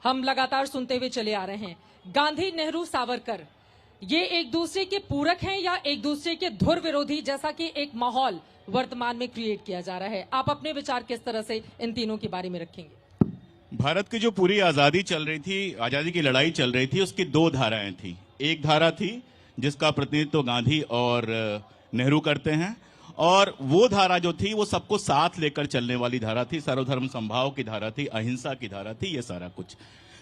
हम लगातार सुनते हुए चले आ रहे हैं। गांधी, नेहरू, सावरकर ये एक दूसरे के पूरक हैं या एक दूसरे के धुर विरोधी, जैसा कि एक माहौल वर्तमान में क्रिएट किया जा रहा है? आप अपने विचार किस तरह से इन तीनों के बारे में रखेंगे? भारत की जो पूरी आजादी चल रही थी, आजादी की लड़ाई चल रही थी, उसकी दो धाराएं थी। एक धारा थी जिसका प्रतिनिधित्व गांधी और नेहरू करते हैं, और वो धारा जो थी वो सबको साथ लेकर चलने वाली धारा थी, सर्वधर्म समभाव की धारा थी, अहिंसा की धारा थी, ये सारा कुछ।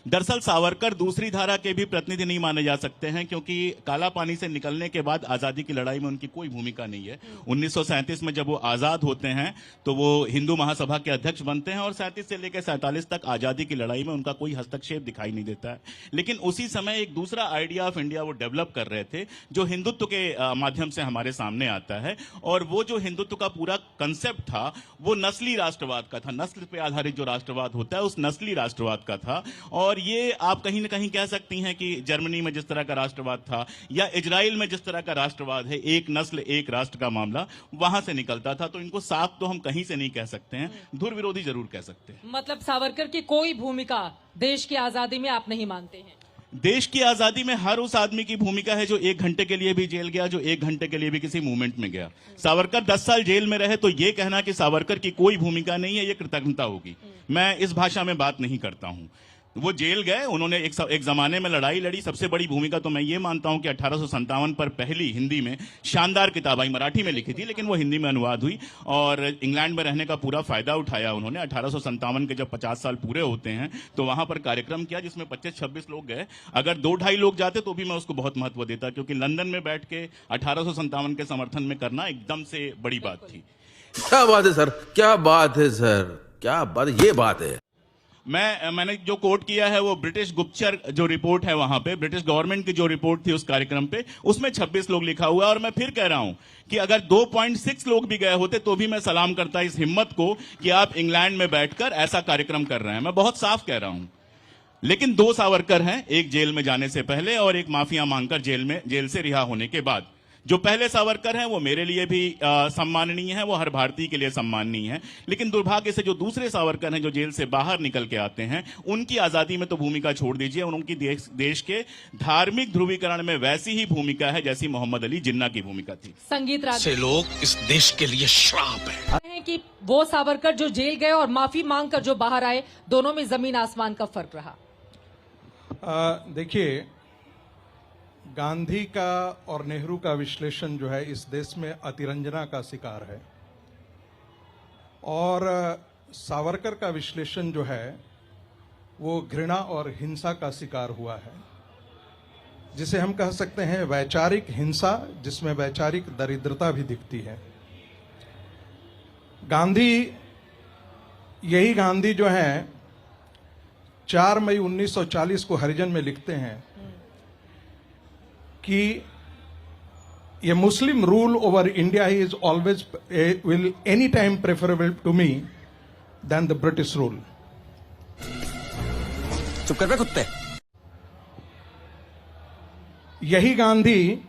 दरअसल सावरकर दूसरी धारा के भी प्रतिनिधि नहीं माने जा सकते हैं, क्योंकि काला पानी से निकलने के बाद आजादी की लड़ाई में उनकी कोई भूमिका नहीं है। 1937 में जब वो आजाद होते हैं तो वो हिंदू महासभा के अध्यक्ष बनते हैं, और 37 से लेकर 47 तक आजादी की लड़ाई में उनका कोई हस्तक्षेप दिखाई नहीं देता है। लेकिन उसी समय एक दूसरा आइडिया ऑफ इंडिया वो डेवलप कर रहे थे, जो हिंदुत्व के माध्यम से हमारे सामने आता है। और वो जो हिंदुत्व का पूरा कंसेप्ट था वो नस्ली राष्ट्रवाद का था, नस्ल पे आधारित जो राष्ट्रवाद होता है उस नस्ली राष्ट्रवाद का था। और ये आप कहीं ना कहीं कह सकती हैं कि जर्मनी में जिस तरह का राष्ट्रवाद था या इजराइल में जिस तरह का राष्ट्रवाद है, एक नस्ल एक राष्ट्र का मामला वहां से निकलता था। तो इनको साफ तो हम कहीं से नहीं कह सकते हैं, धुर विरोधी जरूर कह सकते हैं। मतलब सावरकर की कोई भूमिका देश की आजादी में आप नहीं मानते हैं? देश की आजादी में हर उस आदमी की भूमिका है जो 1 घंटे के लिए भी जेल गया, जो 1 घंटे के लिए भी किसी मूवमेंट में गया। सावरकर 10 साल जेल में रहे, तो ये कहना कि सावरकर की कोई भूमिका नहीं है, ये कृतज्ञता होगी। मैं इस भाषा में बात नहीं करता हूं। वो जेल गए, उन्होंने एक जमाने में लड़ाई लड़ी। सबसे बड़ी भूमिका तो मैं ये मानता हूं कि 1857 पर पहली हिंदी में शानदार किताब आई, मराठी में लिखी थी लेकिन वो हिंदी में अनुवाद हुई, और इंग्लैंड में रहने का पूरा फायदा उठाया उन्होंने। 1857 के जब 50 साल पूरे होते हैं तो वहां पर कार्यक्रम किया जिसमें 25-26 लोग गए। अगर 2-2.5 लोग जाते तो भी मैं उसको बहुत महत्व देता, क्योंकि लंदन में बैठ के 1857 के समर्थन में करना एकदम से बड़ी बात थी। क्या बात है सर, क्या बात है सर, क्या बात, ये बात है। मैंने जो कोट किया है वो ब्रिटिश गुप्तचर जो रिपोर्ट है, वहां पे ब्रिटिश गवर्नमेंट की जो रिपोर्ट थी उस कार्यक्रम पे, उसमें 26 लोग लिखा हुआ है। और मैं फिर कह रहा हूं कि अगर 2.6 लोग भी गए होते तो भी मैं सलाम करता इस हिम्मत को कि आप इंग्लैंड में बैठकर ऐसा कार्यक्रम कर रहे हैं। मैं बहुत साफ कह रहा हूं। लेकिन 2 सावरकर हैं, एक जेल में जाने से पहले और एक माफिया मांगकर जेल से रिहा होने के बाद। जो पहले सावरकर हैं वो मेरे लिए भी सम्माननीय है, वो हर भारतीय के लिए सम्माननीय है। लेकिन दुर्भाग्य से जो दूसरे सावरकर हैं जो जेल से बाहर निकल के आते हैं, उनकी आजादी में तो भूमिका छोड़ दीजिए, उनकी देश के धार्मिक ध्रुवीकरण में वैसी ही भूमिका है जैसी मोहम्मद अली जिन्ना की भूमिका थी। संगीत राज से लोग इस देश के लिए श्राप है कि वो सावरकर जो जेल गए और माफी मांगकर जो बाहर आए, दोनों में जमीन आसमान का फर्क रहा। देखिए, गांधी का और नेहरू का विश्लेषण जो है इस देश में अतिरंजना का शिकार है, और सावरकर का विश्लेषण जो है वो घृणा और हिंसा का शिकार हुआ है, जिसे हम कह सकते हैं वैचारिक हिंसा, जिसमें वैचारिक दरिद्रता भी दिखती है। गांधी, यही गांधी जो है 4 मई 1940 को हरिजन में लिखते हैं कि ये Muslim rule over India is always will any time preferable to me than the British rule. चुप कर बे कुत्ते। यही गांधी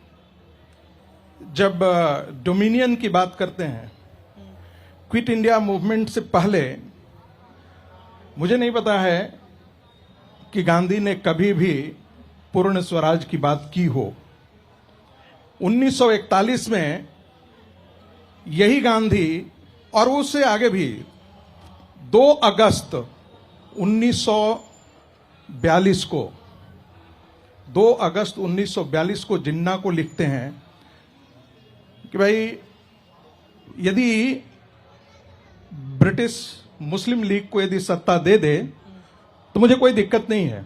जब डोमिनियन की बात करते हैं, क्विट इंडिया मूवमेंट से पहले, मुझे नहीं पता है कि गांधी ने कभी भी पूर्ण स्वराज की बात की हो। 1941 में यही गांधी, और उससे आगे भी, 2 अगस्त 1942 को 2 अगस्त 1942 को जिन्ना को लिखते हैं कि भाई यदि ब्रिटिश मुस्लिम लीग को यदि सत्ता दे दे तो मुझे कोई दिक्कत नहीं है।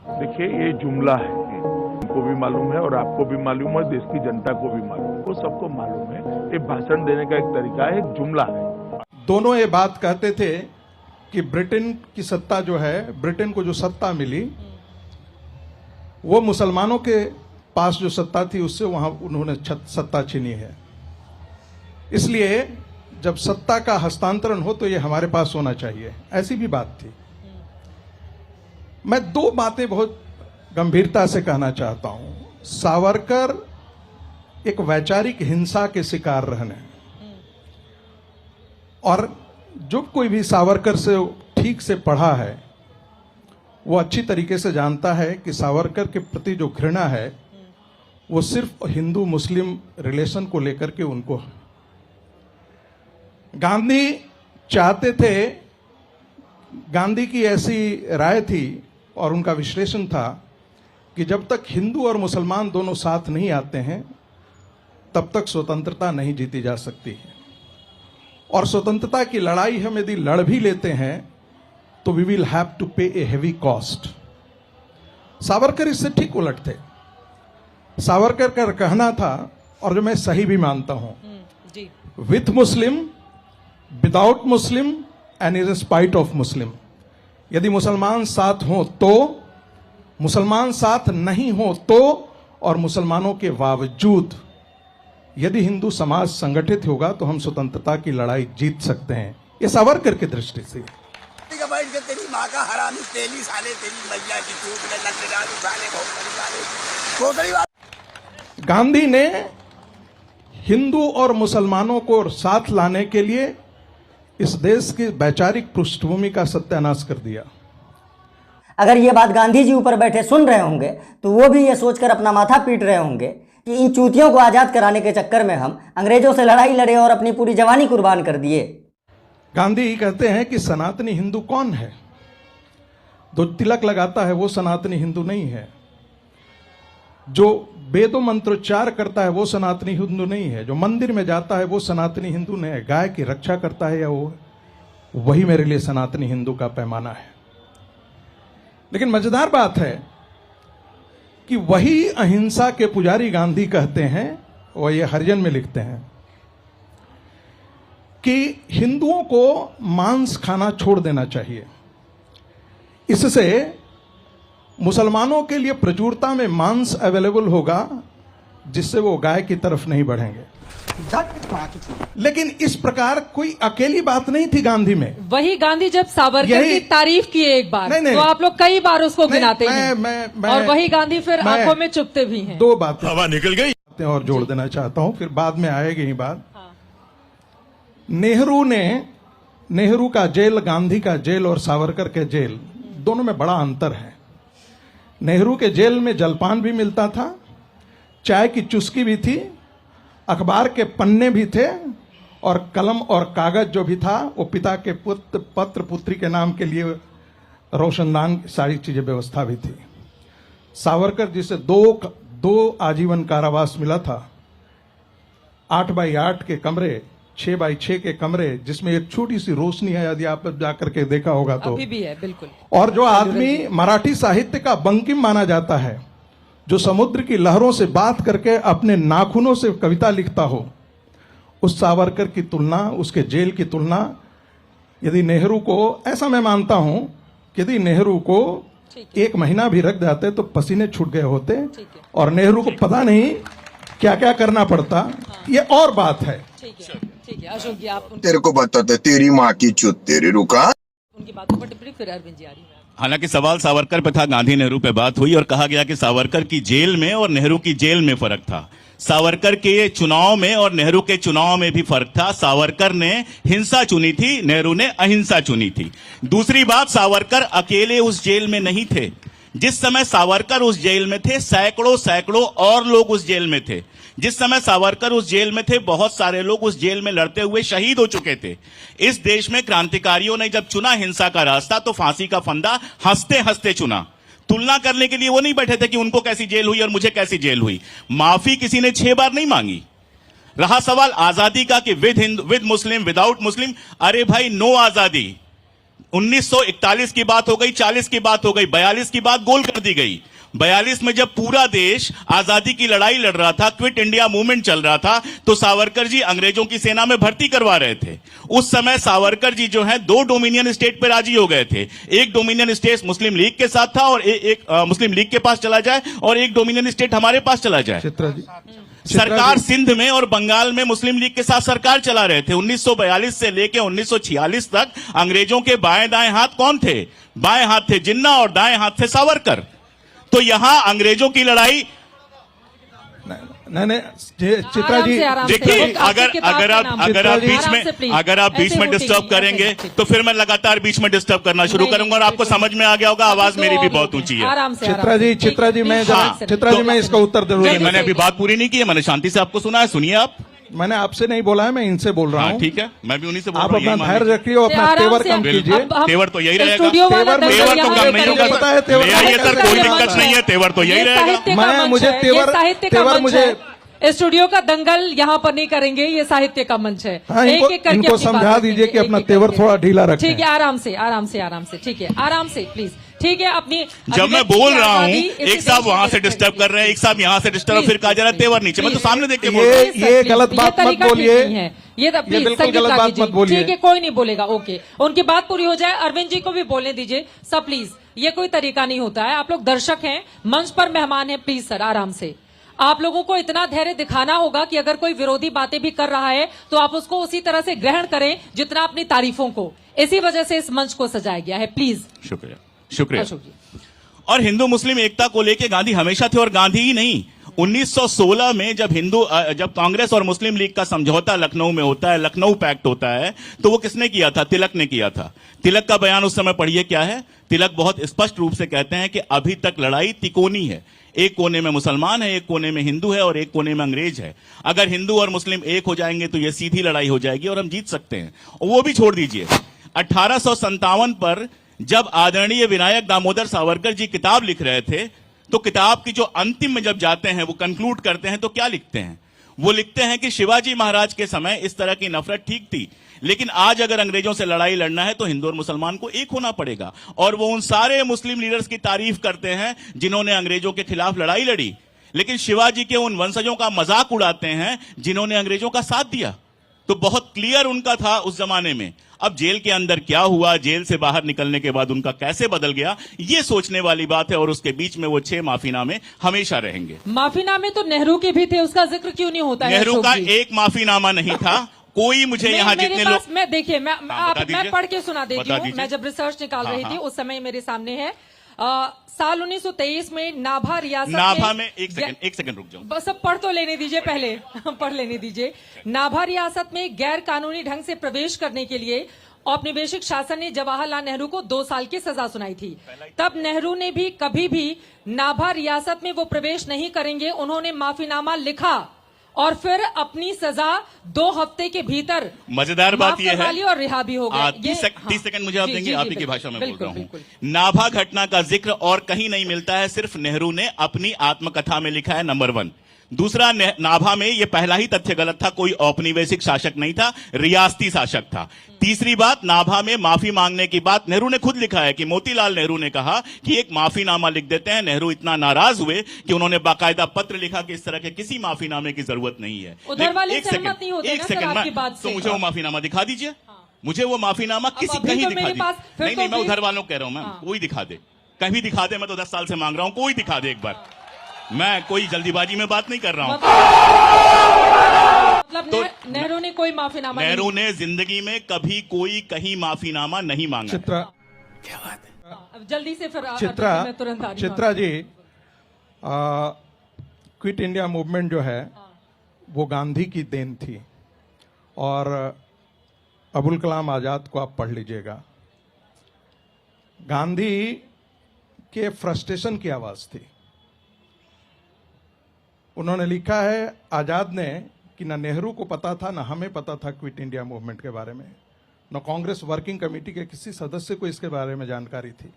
देखिए, ये जुमला है, उनको भी मालूम है और आपको भी मालूम है, देश की जनता को भी मालूम है, वो सबको मालूम है। ये भाषण देने का एक तरीका है, एक जुमला है। दोनों ये बात कहते थे कि ब्रिटेन की सत्ता जो है, ब्रिटेन को जो सत्ता मिली वो मुसलमानों के पास जो सत्ता थी उससे वहां उन्होंने सत्ता छीनी है। इसलिए जब सत्ता का हस्तांतरण हो तो ये हमारे पास होना चाहिए, ऐसी भी बात थी। मैं 2 बातें बहुत गंभीरता से कहना चाहता हूं। सावरकर एक वैचारिक हिंसा के शिकार रहने, और जो कोई भी सावरकर से ठीक से पढ़ा है वो अच्छी तरीके से जानता है कि सावरकर के प्रति जो घृणा है वो सिर्फ हिंदू मुस्लिम रिलेशन को लेकर के उनको है। गांधी चाहते थे, गांधी की ऐसी राय थी और उनका विश्लेषण था कि जब तक हिंदू और मुसलमान दोनों साथ नहीं आते हैं तब तक स्वतंत्रता नहीं जीती जा सकती है, और स्वतंत्रता की लड़ाई हम यदि लड़ भी लेते हैं तो वी विल हैव टू पे ए हेवी कॉस्ट। सावरकर इससे ठीक उलट थे। सावरकर का कहना था, और जो मैं सही भी मानता हूं, जी with Muslim, without Muslim and in spite of Muslim. यदि मुसलमान साथ हो तो, मुसलमान साथ नहीं हो तो, और मुसलमानों के बावजूद यदि हिंदू समाज संगठित होगा तो हम स्वतंत्रता की लड़ाई जीत सकते हैं। ये सावरकर की दृष्टि से। बैठ के तेरी माँ का हरामी तेली साले तेरी मैया की चूक में लग डालू साले भोसड़ी वाले भोसड़ी वाले। गांधी ने हिंदू और मुसलमानों को साथ लाने के लिए इस देश की वैचारिक पृष्ठभूमि का सत्यानाश कर दिया। अगर ये बात गांधी जी ऊपर बैठे सुन रहे होंगे तो वो भी ये सोचकर अपना माथा पीट रहे होंगे कि इन चूतियों को आजाद कराने के चक्कर में हम अंग्रेजों से लड़ाई लड़े और अपनी पूरी जवानी कुर्बान कर दिए। गांधी कहते हैं कि सनातनी हिंदू कौन है? जो तिलक लगाता है वो सनातनी हिंदू नहीं है। जो वेदों मंत्रोच्चार करता है वो सनातनी हिंदू नहीं है। जो मंदिर में जाता है वो सनातनी हिंदू नहीं है। गाय की रक्षा करता है या वो, वही मेरे लिए सनातनी हिंदू का पैमाना है। लेकिन मजेदार बात है कि वही अहिंसा के पुजारी गांधी कहते हैं, और ये हरिजन में लिखते हैं, कि हिंदुओं को मांस खाना छोड़ देना चाहिए। इससे मुसलमानों के लिए प्रचुरता में मांस अवेलेबल होगा, जिससे वो गाय की तरफ नहीं बढ़ेंगे। लेकिन इस प्रकार कोई अकेली बात नहीं थी गांधी में। वही गांधी जब सावरकर की तारीफ किए एक बार, नहीं, तो आप लोग कई बार उसको गिनाते हैं, मैं और वही गांधी फिर आंखों में चुभते भी हैं। दो बातें हवा निकल गई और जोड़ देना चाहता हूं, फिर बाद में आएगी ही बात। हाँ। नेहरू का जेल, गांधी का जेल और सावरकर के जेल, दोनों में बड़ा अंतर है। नेहरू के जेल में जलपान भी मिलता था, चाय की चुस्की भी थी, अखबार के पन्ने भी थे, और कलम और कागज जो भी था वो पिता के पत्र पुत्री के नाम के लिए रोशनदान, सारी चीजें व्यवस्था भी थी। सावरकर जिसे दो आजीवन कारावास मिला था, 8x8 के कमरे, 6x6 के कमरे, जिसमें एक छोटी सी रोशनी है, यदि आप जाकर के देखा होगा तो अभी भी है, बिल्कुल। और जो आदमी मराठी साहित्य का बंकिम माना जाता है, जो समुद्र की लहरों से बात करके अपने नाखूनों से कविता लिखता हो, उस सावरकर की तुलना, उसके जेल की तुलना, यदि नेहरू को, ऐसा मैं मानता हूं कि यदि नेहरू को 1 महीना भी रख जाते तो पसीने छूट गए होते, और नेहरू को पता नहीं क्या क्या करना पड़ता। ये और बात है। ठीक है अशोक जी, आप तेरे को बताते तेरी माँ की चुत तेरी रुका। उनकी बातों पर टिप्पणी, फिर अरविंद जी आ रही है। हालांकि सवाल सावरकर पे था, गांधी नेहरू पे बात हुई और कहा गया कि सावरकर की जेल में और नेहरू की जेल में फर्क था। सावरकर के चुनाव में और नेहरू के चुनाव में भी फर्क था। सावरकर ने हिंसा चुनी थी, नेहरू ने अहिंसा चुनी थी। दूसरी बात, सावरकर अकेले उस जेल में नहीं थे। जिस समय सावरकर उस जेल में थे, सैकड़ों और लोग उस जेल में थे। जिस समय सावरकर उस जेल में थे, बहुत सारे लोग उस जेल में लड़ते हुए शहीद हो चुके थे। इस देश में क्रांतिकारियों ने जब चुना हिंसा का रास्ता, तो फांसी का फंदा हंसते हंसते चुना। तुलना करने के लिए वो नहीं बैठे थे कि उनको कैसी जेल हुई और मुझे कैसी जेल हुई। माफी किसी ने 6 बार नहीं मांगी। रहा सवाल आजादी का कि विद मुस्लिम, विदाउट मुस्लिम, अरे भाई नो आजादी। 1941 की बात हो गई, 40 की बात हो गई, 42 की बात गोल कर दी गई। 42 में जब पूरा देश आजादी की लड़ाई लड़ रहा था, क्विट इंडिया मूवमेंट चल रहा था, तो सावरकर जी अंग्रेजों की सेना में भर्ती करवा रहे थे। उस समय सावरकर जी जो है 2 डोमिनियन स्टेट पे राजी हो गए थे। एक डोमिनियन स्टेट मुस्लिम लीग के साथ था, और एक मुस्लिम लीग के पास चला जाए, और एक डोमिनियन स्टेट हमारे पास चला जाए। सरकार सिंध में और बंगाल में मुस्लिम लीग के साथ सरकार चला रहे थे। 1942 से लेकर 1946 तक अंग्रेजों के बाएं दाएं हाथ कौन थे? बाएं हाथ थे जिन्ना और दाएं हाथ थे सावरकर। तो यहां अंग्रेजों की लड़ाई नहीं चित्रा जी देखिए, अगर आप बीच में डिस्टर्ब करेंगे तो फिर मैं लगातार बीच में डिस्टर्ब करना शुरू करूंगा और आपको समझ में आ गया होगा आवाज मेरी भी बहुत ऊंची है। आराम से चित्रा जी मैं इसका उत्तर जरूर नहीं, मैंने अभी बात पूरी नहीं की है, मैंने शांति से आपको सुना है, सुनिए आप। मैंने आपसे नहीं बोला है, मैं इनसे बोल रहा हूँ। ठीक है, मैं भी उन्हीं से बोल आप रहा हूँ। अपना धैर्य रखिए और अपना तेवर कम कीजिए। तेवर तो यही रहेगा, तेवर तो कम नहीं होगा, पता है तेवर ले आइए सर, कोई दिक्कत नहीं है, तेवर तो यही रहेगा। मुझे तेवर स्टूडियो का दंगल यहाँ पर नहीं करेंगे, ये साहित्य का मंच है। एक करके इनको समझा दीजिए कि अपना तेवर थोड़ा ढीला रखें। ठीक है, आराम से, ठीक है, आराम से प्लीज, ठीक है। अपनी जब मैं बोल रहा हूँ एक साहब वहां से डिस्टर्ब कर रहे हैं, एक साहब यहाँ से डिस्टर्ब, फिर कहा जा रहा है तेवर नीचे, मैं तो सामने देख के बोल रहा हूँ। ये गलत बात मत बोलिए, ये बिल्कुल गलत बात मत बोलिए। ठीक है, कोई नहीं बोलेगा, ओके, उनकी बात पूरी हो जाए। अरविंद जी को भी बोलने दीजिए सब, प्लीज। ये कोई तरीका नहीं होता है, आप लोग दर्शक हैं, मंच पर मेहमान हैं, प्लीज सर आराम से। आप लोगों को इतना धैर्य दिखाना होगा कि अगर कोई विरोधी बातें भी कर रहा है तो आप उसको उसी तरह से ग्रहण करें जितना अपनी तारीफों को। इसी वजह से इस मंच को सजाया गया है, प्लीज। शुक्रिया। और हिंदू मुस्लिम एकता को लेकर गांधी हमेशा थे, और गांधी ही नहीं, 1916 में जब कांग्रेस और मुस्लिम लीग का समझौता लखनऊ में होता है, लखनऊ पैक्ट होता है, तो वो किसने किया था? तिलक ने किया था। तिलक का बयान उस समय पढ़िए क्या है। तिलक बहुत स्पष्ट रूप से कहते हैं कि अभी तक लड़ाई तिकोनी है, एक कोने में मुसलमान है, एक कोने में हिंदू है और एक कोने में अंग्रेज है। अगर हिंदू और मुस्लिम एक हो जाएंगे तो यह सीधी लड़ाई हो जाएगी और हम जीत सकते हैं। और वो भी छोड़ दीजिए, 1857 पर जब आदरणीय विनायक दामोदर सावरकर जी किताब लिख रहे थे, तो किताब की जो अंतिम में जब जाते हैं, वो कंक्लूड करते हैं, तो क्या लिखते हैं? वो लिखते हैं कि शिवाजी महाराज के समय इस तरह की नफरत ठीक थी, लेकिन आज अगर अंग्रेजों से लड़ाई लड़ना है तो हिंदू और मुसलमान को एक होना पड़ेगा। और वो उन सारे मुस्लिम लीडर्स की तारीफ करते हैं जिन्होंने अंग्रेजों के खिलाफ लड़ाई लड़ी, लेकिन शिवाजी के उन वंशजों का मजाक उड़ाते हैं जिन्होंने अंग्रेजों का साथ दिया। तो बहुत क्लियर उनका था उस जमाने में। अब जेल के अंदर क्या हुआ, जेल से बाहर निकलने के बाद उनका कैसे बदल गया, ये सोचने वाली बात है। और उसके बीच में वो 6 माफीनामे हमेशा रहेंगे। माफीनामे तो नेहरू के भी थे, उसका जिक्र क्यों नहीं होता है? नेहरू का एक माफीनामा नहीं था। कोई मुझे यहाँ जितने लोग, मैं देखिए, मैं पढ़ के सुना देती हूँ। मैं जब रिसर्च निकाल रही थी उस समय मेरे सामने है, साल 1923 में नाभा रियासत में एक सेकंड रुक जाओ, बस अब पढ़ तो लेने दीजिए, पहले पढ़ लेने दीजिए। नाभा रियासत में गैर कानूनी ढंग से प्रवेश करने के लिए औपनिवेशिक शासन ने जवाहरलाल नेहरू को 2 साल की सजा सुनाई थी। तब नेहरू ने भी कभी भी नाभा रियासत में वो प्रवेश नहीं करेंगे, उन्होंने माफीनामा लिखा और फिर अपनी सजा 2 हफ्ते के भीतर मजेदार बात यह है और रिहा भी हो गया। 30 सेकंड मुझे आप देंगे, आप ही की भाषा में बोल रहा हूँ। नाभा घटना का जिक्र और कहीं नहीं मिलता है, सिर्फ नेहरू ने अपनी आत्मकथा में लिखा है, नंबर 1। दूसरा, नाभा में यह पहला ही तथ्य गलत था, कोई औपनिवेशिक शासक नहीं था, रियासती शासक था। तीसरी बात, नाभा में माफी मांगने की बात नेहरू ने खुद लिखा है कि मोतीलाल नेहरू ने कहा कि एक माफीनामा लिख देते हैं। नेहरू इतना नाराज हुए कि उन्होंने बाकायदा पत्र लिखा कि इस तरह के किसी माफीनामे की जरूरत नहीं है। उधर वाले सहमत नहीं होते ना सर आपकी बात से। तो मुझे वो माफीनामा दिखा दीजिए। मुझे वो माफीनामा किसी कहीं दिखा दीजिए। नहीं, मैं उधर वालों कह रहा हूं, मैम कोई दिखा दे, कहीं दिखा दे। मैं तो 10 साल से मांग रहा हूं, कोई दिखा दे एक बार। मैं कोई जल्दीबाजी में बात नहीं कर रहा हूं। मतलब नेहरू ने कोई माफीनामा, नेहरू ने जिंदगी में कभी कोई कहीं माफीनामा नहीं मांगा। क्या बात है? अब जल्दी से फिर Chitra ji, quit India movement जो है वो गांधी की देन थी, और अबुल कलाम आजाद को आप पढ़ लीजिएगा। गांधी के फ्रस्ट्रेशन की आवाज थी। उन्होंने लिखा है, आजाद ने, कि ना नेहरू को पता था ना हमें पता था क्विट इंडिया मूवमेंट के बारे में, न कांग्रेस वर्किंग कमेटी के किसी सदस्य को इसके बारे में जानकारी थी।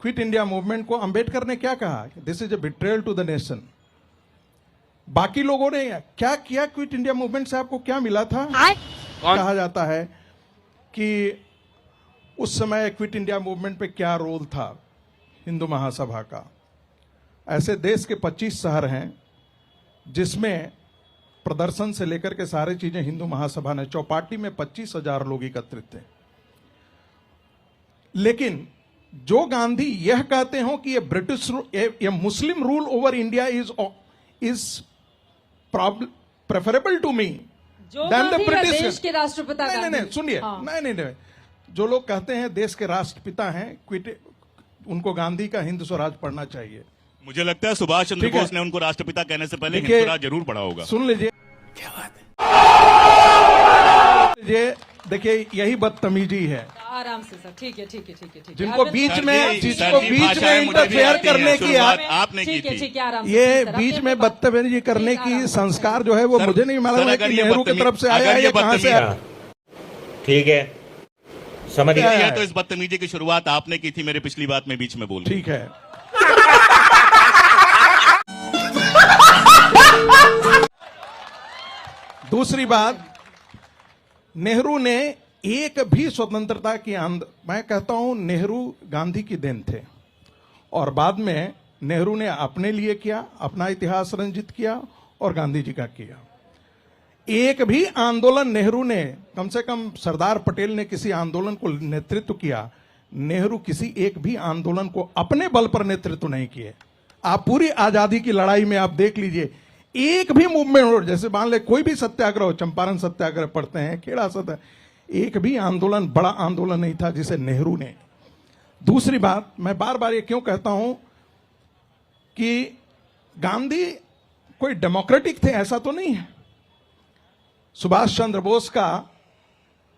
क्विट इंडिया मूवमेंट को अंबेडकर ने क्या कहा? This is a betrayal to the nation. बाकी लोगों ने क्या किया? क्विट इंडिया मूवमेंट से आपको क्या मिला था? कहा जाता है कि उस समय क्विट इंडिया मूवमेंट पे क्या रोल था हिंदू महासभा का। ऐसे देश के 25 शहर हैं जिसमें प्रदर्शन से लेकर के सारी चीजें हिंदू महासभा ने, चौपाटी में 25,000 लोग एकत्रित थे। लेकिन जो गांधी यह कहते हो कि ये Muslim rule over India is preferable to me than the British. देश के राष्ट्रपिता नहीं सुनिए, नहीं जो लोग कहते हैं देश के राष्ट्रपिता हैं, उनको गांधी का हिंद स्वराज पढ़ना चाहिए। मुझे लगता है सुभाष चंद्र ठीक है। बोस ने उनको राष्ट्रपिता कहने से पहले देखिए, हिंद स्वराज जरूर पढ़ा होगा। सुन लीजिए, क्या बात है, देखिए यही बदतमीजी है आराम से सर, ठीक है ठीक है ठीक है ठीक है। जिनको अरविंद- बीच सर में जी, जिसको सर जी, बीच भाषाएं में मुझे भी इंटरफेयर आती हैं, करने की शुरुआत आपने की ठीक है थी। ठीक है, आराम से ये सर, बीच अपने में अपने बात- बदतमीजी करने ठीक, की आराम से। संस्कार जो है वो सर- मुझे नहीं मालूम सर, है अगर कि ये नेहरू की तरफ से आया अगर है ये या कहां से आया। ठीक है, समझ क्या गया। ये है? तो इस बदतमीजी की शुरुआत आपने की थी मेरे पिछली बात में बीच में बोल के। ठीक है, दूसरी बात, नेहरू ने एक भी स्वतंत्रता की मैं कहता हूं नेहरू गांधी की देन थे, और बाद में नेहरू ने अपने लिए किया, अपना इतिहास रंजित किया और गांधी जी का किया। एक भी आंदोलन नेहरू ने, कम से कम सरदार पटेल ने किसी आंदोलन को नेतृत्व किया, नेहरू किसी एक भी आंदोलन को अपने बल पर नेतृत्व नहीं किए। आप पूरी आजादी की लड़ाई में आप देख लीजिए, एक भी मूवमेंट, जैसे मान ले कोई भी सत्याग्रह हो, चंपारण सत्याग्रह पढ़ते हैं, खेड़ा सत्याग्रह, एक भी आंदोलन बड़ा आंदोलन नहीं था जिसे नेहरू ने। दूसरी बात, मैं बार बार ये क्यों कहता हूं कि गांधी कोई डेमोक्रेटिक थे, ऐसा तो नहीं है। सुभाष चंद्र बोस का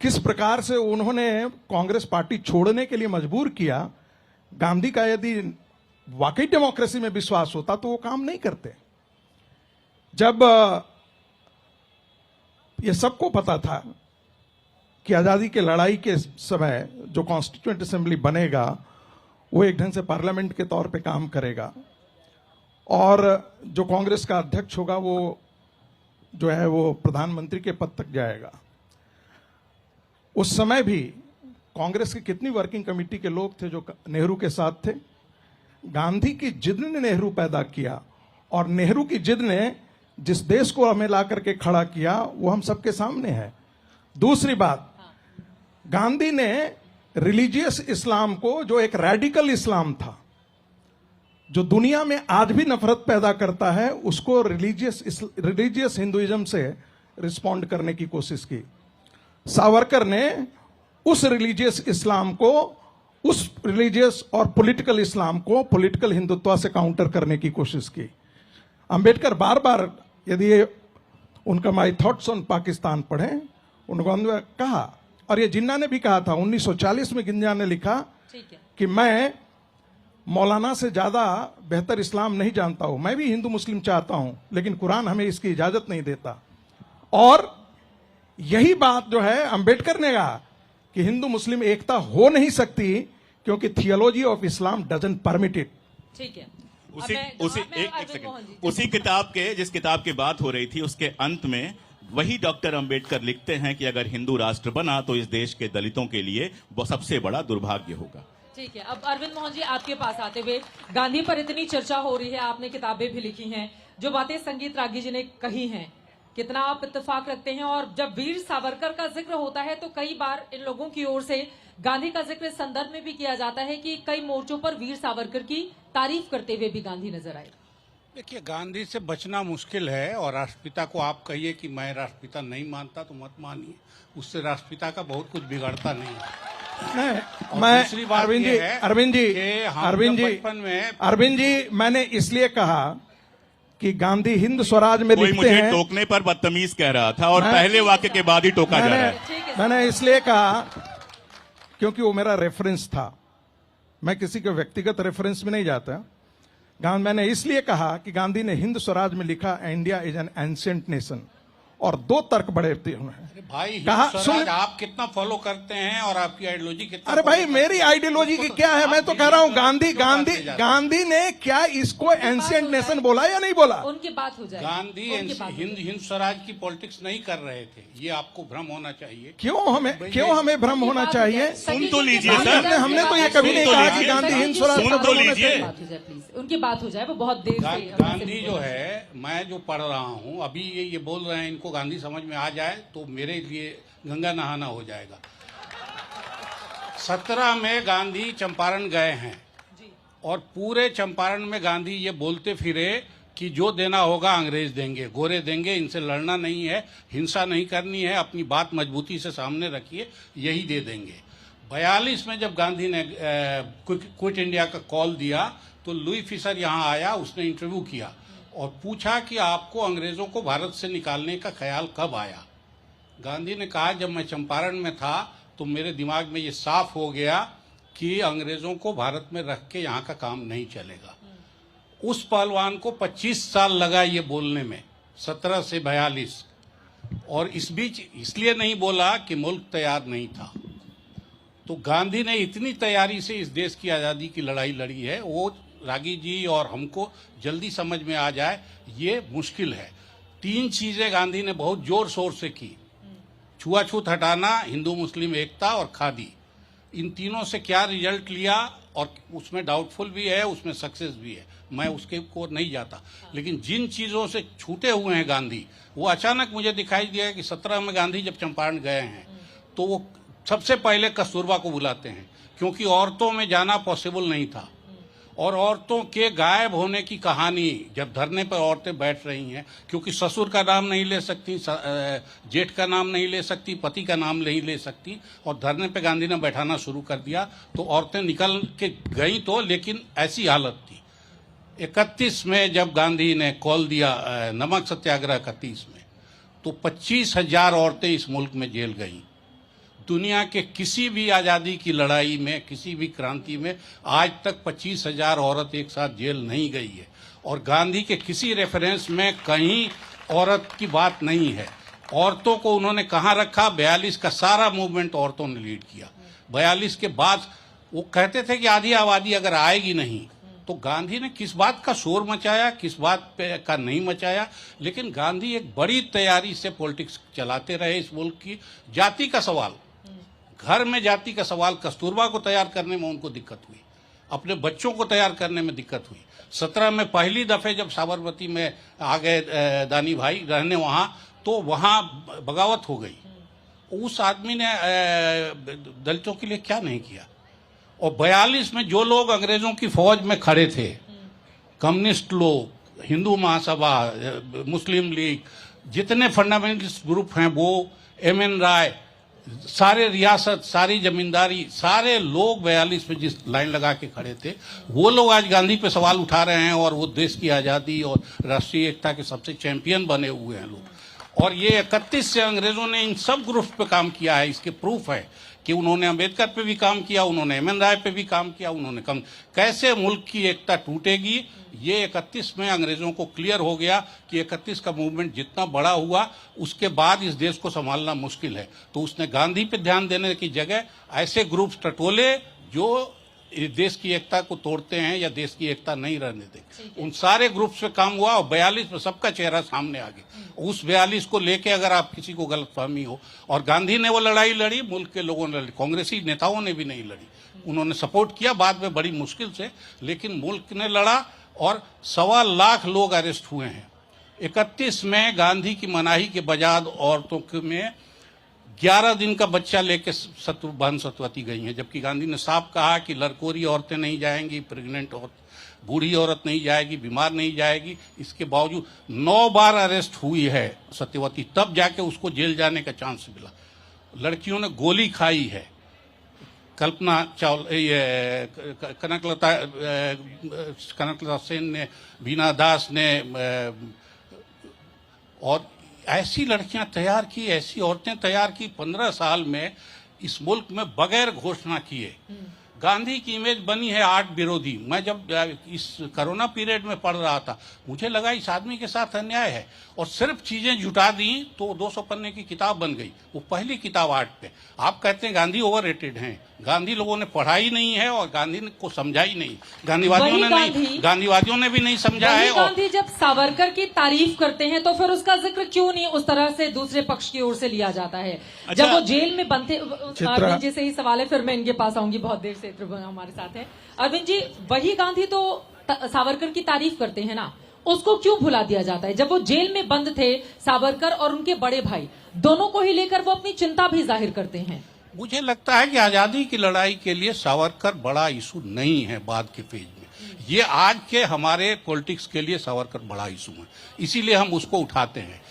किस प्रकार से उन्होंने कांग्रेस पार्टी छोड़ने के लिए मजबूर किया, गांधी का यदि वाकई डेमोक्रेसी में विश्वास होता तो वो काम नहीं करते। जब ये सबको पता था कि आजादी के लड़ाई के समय जो कॉन्स्टिट्यूएंट असेंबली बनेगा वो एक ढंग से पार्लियामेंट के तौर पे काम करेगा, और जो कांग्रेस का अध्यक्ष होगा वो जो है वो प्रधानमंत्री के पद तक जाएगा। उस समय भी कांग्रेस की कितनी वर्किंग कमेटी के लोग थे जो नेहरू के साथ थे। गांधी की जिद ने नेहरू पैदा किया, और नेहरू की जिद ने जिस देश को हमें ला करके खड़ा किया वो हम सबके सामने है। दूसरी बात, गांधी ने रिलीजियस इस्लाम को, जो एक रेडिकल इस्लाम था जो दुनिया में आज भी नफरत पैदा करता है, उसको रिलीजियस हिंदुइज्म से रिस्पॉन्ड करने की कोशिश की। सावरकर ने उस रिलीजियस इस्लाम को, उस रिलीजियस और पॉलिटिकल इस्लाम को पॉलिटिकल हिंदुत्व से काउंटर करने की कोशिश की। अंबेडकर बार बार, यदि उनका माई थॉट्स ऑन पाकिस्तान पढ़ें, उन्होंने कहा, और ये जिन्ना ने भी कहा था 1940 में, जिन्ना ने लिखा कि मैं मौलाना से ज्यादा बेहतर इस्लाम नहीं जानता हूं, मैं भी हिंदू मुस्लिम चाहता हूं, लेकिन कुरान हमें इसकी इजाजत नहीं देता। और यही बात जो है अंबेडकर ने कहा कि हिंदू मुस्लिम एकता हो नहीं सकती क्योंकि theology of Islam doesn't permit it. ठीक है, उसी किताब के, जिस किताब की बात हो रही थी, उसके अंत में वही डॉक्टर अंबेडकर लिखते हैं कि अगर हिंदू राष्ट्र बना तो इस देश के दलितों के लिए वो सबसे बड़ा दुर्भाग्य होगा। ठीक है, अब अरविंद मोहन जी आपके पास आते हुए, गांधी पर इतनी चर्चा हो रही है, आपने किताबें भी लिखी हैं, जो बातें संगीत रागी जी ने कही हैं, कितना आप इत्तेफाक रखते हैं? और जब वीर सावरकर का जिक्र होता है तो कई बार इन लोगों की ओर से गांधी का जिक्र इस संदर्भ में भी किया जाता है कि कई मोर्चों पर वीर सावरकर की तारीफ करते हुए भी गांधी नजर आए। देखिए, गांधी से बचना मुश्किल है, और राष्ट्रपिता को आप कहिए कि मैं राष्ट्रपिता नहीं मानता तो मत मानिए, उससे राष्ट्रपिता का बहुत कुछ बिगड़ता नहीं है। मैं दूसरी बात अरविंद जी, ये है अरविंद जी, कि हम अरविंद जब जी, बचपन में, अरविंद जी, मैंने इसलिए कहा कि गांधी हिंद स्वराज में कोई लिखते मुझे हैं, टोकने पर बदतमीज कह रहा था और पहले वाक्य के बाद ही टोका जा रहा है। मैंने इसलिए कहा क्योंकि वो मेरा रेफरेंस था, मैं किसी के व्यक्तिगत रेफरेंस में नहीं जाता। मैंने इसलिए कहा कि गांधी ने हिंद स्वराज में लिखा India is an ancient nation, और दो तर्क बड़े उन्होंने भाई कहा, हिंद स्वराज आप कितना फॉलो करते हैं और आपकी आइडियोलॉजी कितना? अरे भाई, मेरी आइडियोलॉजी की क्या है? मैं तो कह रहा हूं गांधी ने क्या इसको एंशिएंट नेशन बोला या नहीं बोला? उनकी बात हो जाए। गांधी हिंद स्वराज की पॉलिटिक्स नहीं कर रहे थे, ये आपको भ्रम होना चाहिए। क्यों हमें भ्रम होना चाहिए? सुन तो लीजिए सर, हमने तो ये कभी नहीं कहा कि गांधी हिंद स्वराज सुन तो लीजिए, प्लीज उनकी बात हो जाए, वो बहुत देर से गांधी जो है, मैं जो पढ़ रहा हूँ अभी, ये बोल रहे हैं इनको गांधी समझ में आ जाए तो मेरे लिए गंगा नहाना हो जाएगा। 17 में गांधी चंपारण गए हैं, और पूरे चंपारण में गांधी ये बोलते फिरे कि जो देना होगा अंग्रेज देंगे, गोरे देंगे, इनसे लड़ना नहीं है, हिंसा नहीं करनी है, अपनी बात मजबूती से सामने रखिए, यही दे देंगे। 42 में जब गांधी ने क्विट इंडिया का कॉल दिया तो लुई फिशर यहाँ आया, उसने इंटरव्यू किया और पूछा कि आपको अंग्रेजों को भारत से निकालने का ख्याल कब आया। गांधी ने कहा जब मैं चंपारण में था तो मेरे दिमाग में ये साफ हो गया कि अंग्रेजों को भारत में रख के यहाँ का काम नहीं चलेगा। उस पहलवान को 25 साल लगा ये बोलने में, 17 से 42, और इस बीच इसलिए नहीं बोला कि मुल्क तैयार नहीं था। तो गांधी ने इतनी तैयारी से इस देश की आज़ादी की लड़ाई लड़ी है, वो रागी जी और हमको जल्दी समझ में आ जाए ये मुश्किल है। 3 चीजें गांधी ने बहुत जोर शोर से की, छुआछूत हटाना, हिंदू मुस्लिम एकता और खादी। इन तीनों से क्या रिजल्ट लिया और उसमें डाउटफुल भी है, उसमें सक्सेस भी है, मैं उसके को नहीं जाता। लेकिन जिन चीजों से छूटे हुए हैं गांधी, वो अचानक मुझे दिखाई दिया कि 17 में गांधी जब चंपारण गए हैं तो वो सबसे पहले कस्तूरबा को बुलाते हैं, क्योंकि औरतों में जाना पॉसिबल नहीं था। और औरतों के गायब होने की कहानी, जब धरने पर औरतें बैठ रही हैं, क्योंकि ससुर का नाम नहीं ले सकती, जेठ का नाम नहीं ले सकती, पति का नाम नहीं ले सकती, और धरने पे गांधी ने बैठाना शुरू कर दिया, तो औरतें निकल के गई तो, लेकिन ऐसी हालत थी। 31 में जब गांधी ने कॉल दिया नमक सत्याग्रह 31 में, तो 25,000 औरतें इस मुल्क में जेल गईं। दुनिया के किसी भी आज़ादी की लड़ाई में, किसी भी क्रांति में आज तक 25,000 औरत एक साथ जेल नहीं गई है। और गांधी के किसी रेफरेंस में कहीं औरत की बात नहीं है। औरतों को उन्होंने कहाँ रखा? 42 का सारा मूवमेंट औरतों ने लीड किया। 42 के बाद वो कहते थे कि आधी आबादी अगर आएगी नहीं, तो गांधी ने किस बात का शोर मचाया, किस बात पे का नहीं मचाया। लेकिन गांधी एक बड़ी तैयारी से पॉलिटिक्स चलाते रहे इस मुल्क की। जाति का सवाल, घर में जाति का सवाल, कस्तूरबा को तैयार करने में उनको दिक्कत हुई, अपने बच्चों को तैयार करने में दिक्कत हुई। 17 में पहली दफे जब साबरमती में आ गए दानी भाई रहने वहां, तो वहां बगावत हो गई। उस आदमी ने दलितों के लिए क्या नहीं किया। और 42 में जो लोग अंग्रेजों की फौज में खड़े थे, कम्युनिस्ट लोग, हिंदू महासभा, मुस्लिम लीग, जितने फंडामेंटलिस्ट ग्रुप हैं वो, एमएन राय, सारे रियासत, सारी जमींदारी, सारे लोग 42 में जिस लाइन लगा के खड़े थे, वो लोग आज गांधी पे सवाल उठा रहे हैं और वो देश की आज़ादी और राष्ट्रीय एकता के सबसे चैंपियन बने हुए हैं लोग। और ये 31 से अंग्रेजों ने इन सब ग्रुप्स पे काम किया है। इसके प्रूफ है कि उन्होंने अंबेडकर पे भी काम किया, उन्होंने एमएन राय पे भी काम किया, उन्होंने कैसे मुल्क की एकता टूटेगी, ये 31 में अंग्रेजों को क्लियर हो गया कि 31 का मूवमेंट जितना बड़ा हुआ, उसके बाद इस देश को संभालना मुश्किल है। तो उसने गांधी पे ध्यान देने की जगह ऐसे ग्रुप्स टटोले जो देश की एकता को तोड़ते हैं या देश की एकता नहीं रहने देते। उन सारे ग्रुप्स पे काम हुआ और 42 में सबका चेहरा सामने आ गया। उस 42 को लेके अगर आप किसी को गलतफहमी हो, और गांधी ने वो लड़ाई लड़ी, मुल्क के लोगों ने लड़ी, कांग्रेसी नेताओं ने भी नहीं लड़ी, उन्होंने सपोर्ट किया बाद में बड़ी मुश्किल से, लेकिन मुल्क ने लड़ा और 1.25 लाख लोग अरेस्ट हुए हैं। 31 में गांधी की मनाही के बजाय औरतों में 11 दिन का बच्चा लेके बहन सतवती गई हैं, जबकि गांधी ने साफ कहा कि लड़कोरी औरतें नहीं जाएंगी, प्रेग्नेंट औरत, बूढ़ी औरत नहीं जाएगी, बीमार नहीं जाएगी। इसके बावजूद 9 बार अरेस्ट हुई है सत्यवती, तब जाके उसको जेल जाने का चांस मिला। लड़कियों ने गोली खाई है, कल्पना चावला, कनकलता सेन ने, बीना दास ने, और ऐसी लड़कियां तैयार की, ऐसी औरतें तैयार की 15 साल में इस मुल्क में बगैर घोषणा किए। गांधी की इमेज बनी है आर्ट विरोधी। मैं जब इस कोरोना पीरियड में पढ़ रहा था, मुझे लगा इस आदमी के साथ अन्याय है, और सिर्फ चीजें जुटा दी तो 200 पन्ने की किताब बन गई। वो पहली किताब आर्ट पे। आप कहते हैं गांधी ओवररेटेड हैं, गांधी लोगों ने पढ़ाई नहीं है और गांधी को समझा ही नहीं, गांधीवादियों ने भी नहीं समझा है। गांधी जब सावरकर की तारीफ करते हैं तो फिर उसका जिक्र क्यों नहीं उस तरह से दूसरे पक्ष की ओर से लिया जाता है? जब वो जेल में बंद थे, अरविंद जी से ही सवाल है, फिर मैं इनके पास आऊंगी, बहुत देर से हमारे साथ है। अरविंद जी, वही गांधी तो सावरकर की तारीफ करते हैं ना, उसको क्यों भुला दिया जाता है? जब वो जेल में बंद थे, सावरकर और उनके बड़े भाई दोनों को ही लेकर वो अपनी चिंता भी जाहिर करते हैं। मुझे लगता है कि आजादी की लड़ाई के लिए सावरकर बड़ा इशू नहीं है बाद के पेज में। ये आज के हमारे पॉलिटिक्स के लिए सावरकर बड़ा इशू है, इसीलिए हम उसको उठाते हैं।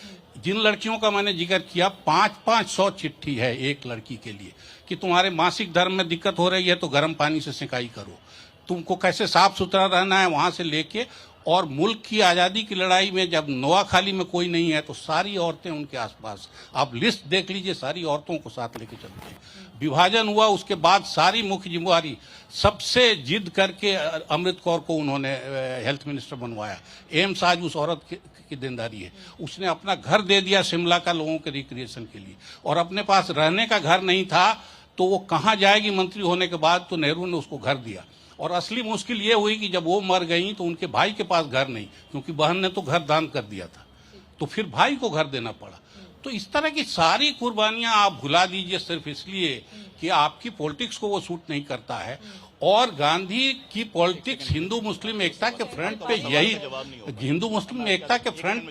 जिन लड़कियों का मैंने जिक्र किया 500 चिट्ठी है एक लड़की के लिए कि तुम्हारे मासिक धर्म में दिक्कत हो रही है तो गर्म पानी से सिंचाई करो, तुमको कैसे साफ सुथरा रहना है वहां से लेके, और मुल्क की आजादी की लड़ाई में जब नोआखाली में कोई नहीं है तो सारी औरतें उनके आसपास, आप लिस्ट देख लीजिए, सारी औरतों को साथ लेके चलते हैं। विभाजन हुआ उसके बाद सारी मुख्य जिम्मेवारी सबसे जिद करके अमृत कौर को उन्होंने हेल्थ मिनिस्टर बनवाया। एम्स आज उस औरत की देनदारी है। उसने अपना घर दे दिया शिमला का लोगों के रिक्रिएशन के लिए, और अपने पास रहने का घर नहीं था तो वो कहाँ जाएगी मंत्री होने के बाद, तो नेहरू ने उसको घर दिया। और असली मुश्किल ये हुई कि जब वो मर गई तो उनके भाई के पास घर नहीं, क्योंकि बहन ने तो घर दान कर दिया था, तो फिर भाई को घर देना पड़ा। तो इस तरह की सारी कुर्बानियां आप भुला दीजिए सिर्फ इसलिए कि आपकी पॉलिटिक्स को वो सूट नहीं करता है। और गांधी की पॉलिटिक्स हिंदू मुस्लिम एकता के फ्रंट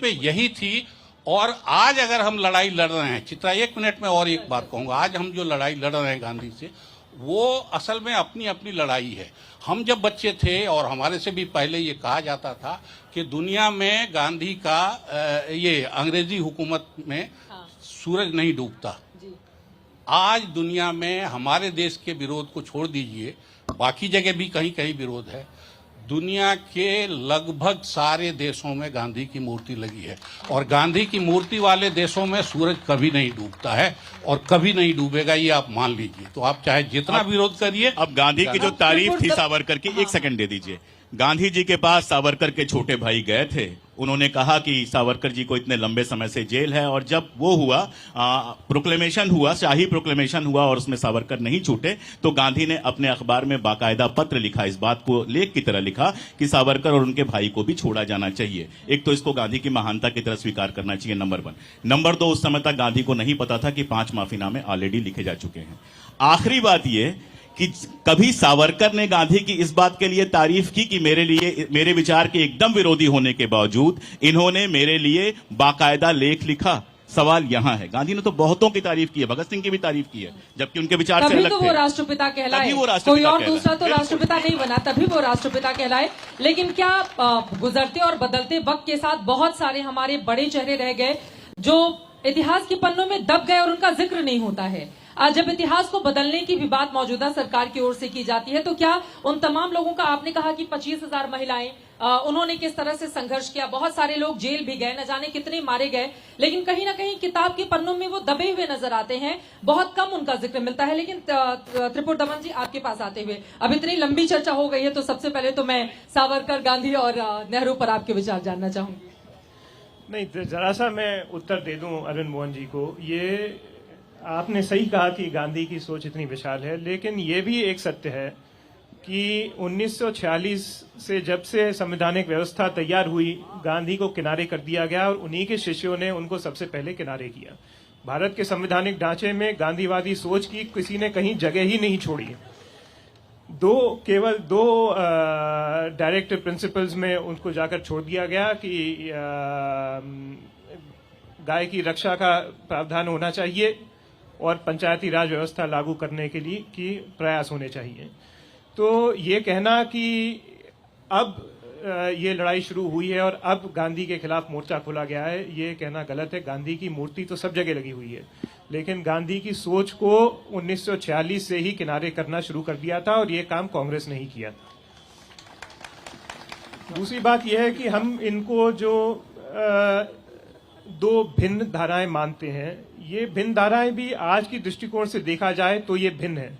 पे यही थी। और आज अगर हम लड़ाई लड़ रहे हैं, चित्रा 1 मिनट में और एक बात कहूंगा, आज हम जो लड़ाई लड़ रहे हैं गांधी से, वो असल में अपनी अपनी लड़ाई है। हम जब बच्चे थे और हमारे से भी पहले ये कहा जाता था कि दुनिया में गांधी का ये अंग्रेजी हुकूमत में सूरज नहीं डूबता। आज दुनिया में हमारे देश के विरोध को छोड़ दीजिए, बाकी जगह भी कहीं कहीं विरोध है। दुनिया के लगभग सारे देशों में गांधी की मूर्ति लगी है, और गांधी की मूर्ति वाले देशों में सूरज कभी नहीं डूबता है और कभी नहीं डूबेगा, ये आप मान लीजिए। तो आप चाहे जितना विरोध करिए। अब गांधी की जो तारीफ थी सावरकर की, एक सेकंड दे दीजिए। गांधी जी के पास सावरकर के छोटे भाई गए थे, उन्होंने कहा कि सावरकर जी को इतने लंबे समय से जेल है, और जब वो हुआ प्रोक्लेमेशन हुआ, शाही प्रोक्लेमेशन हुआ और उसमें सावरकर नहीं छूटे, तो गांधी ने अपने अखबार में बाकायदा पत्र लिखा, इस बात को लेख की तरह लिखा कि सावरकर और उनके भाई को भी छोड़ा जाना चाहिए। एक तो इसको गांधी की महानता की तरह स्वीकार करना चाहिए, नंबर 1। नंबर 2, उस समय तक गांधी को नहीं पता था कि 5 माफीनामे ऑलरेडी लिखे जा चुके हैं। आखिरी बात यह कि कभी सावरकर ने गांधी की इस बात के लिए तारीफ की कि मेरे विचार के एकदम विरोधी होने के बावजूद इन्होंने मेरे लिए बाकायदा लेख लिखा। सवाल यहां है, गांधी ने तो बहुतों की तारीफ की है, भगत सिंह की भी तारीफ की है, जबकि उनके विचार से अलग थे। वो राष्ट्रपिता कहलाए, कोई और दूसरा तो राष्ट्रपिता नहीं बना, तभी वो राष्ट्रपिता कहलाए। लेकिन क्या गुजरते और बदलते वक्त के साथ बहुत सारे हमारे बड़े चेहरे रह गए जो इतिहास के पन्नों में दब गए और उनका जिक्र नहीं होता है। आज जब इतिहास को बदलने की भी बात मौजूदा सरकार की ओर से की जाती है, तो क्या उन तमाम लोगों का, आपने कहा कि 25,000 महिलाएं, उन्होंने किस तरह से संघर्ष किया, बहुत सारे लोग जेल भी गए, न जाने कितने मारे गए, लेकिन कहीं ना कहीं किताब के पन्नों में वो दबे हुए नजर आते हैं, बहुत कम उनका जिक्र मिलता है। लेकिन त्रिपुर दमन जी, आपके पास आते हुए, अब इतनी लंबी चर्चा हो गई है, तो सबसे पहले तो मैं सावरकर, गांधी और नेहरू पर आपके विचार जानना चाहूंगी। नहीं, जरा सा मैं उत्तर दे दूं अरुण मोहन जी को। ये आपने सही कहा कि गांधी की सोच इतनी विशाल है, लेकिन ये भी एक सत्य है कि 1946 से जब से संवैधानिक व्यवस्था तैयार हुई, गांधी को किनारे कर दिया गया और उन्हीं के शिष्यों ने उनको सबसे पहले किनारे किया। भारत के संवैधानिक ढांचे में गांधीवादी सोच की किसी ने कहीं जगह ही नहीं छोड़ी। केवल दो डायरेक्टिव प्रिंसिपल्स में उनको जाकर छोड़ दिया गया कि गाय की रक्षा का प्रावधान होना चाहिए और पंचायती राज व्यवस्था लागू करने के लिए की प्रयास होने चाहिए। तो ये कहना कि अब ये लड़ाई शुरू हुई है और अब गांधी के खिलाफ मोर्चा खोला गया है, ये कहना गलत है। गांधी की मूर्ति तो सब जगह लगी हुई है, लेकिन गांधी की सोच को 1946 से ही किनारे करना शुरू कर दिया था और ये काम कांग्रेस ने ही किया था। दूसरी बात यह है कि हम इनको जो दो भिन्न धाराएं मानते हैं, ये भिन्न धाराएं भी आज की दृष्टिकोण से देखा जाए तो ये भिन्न है।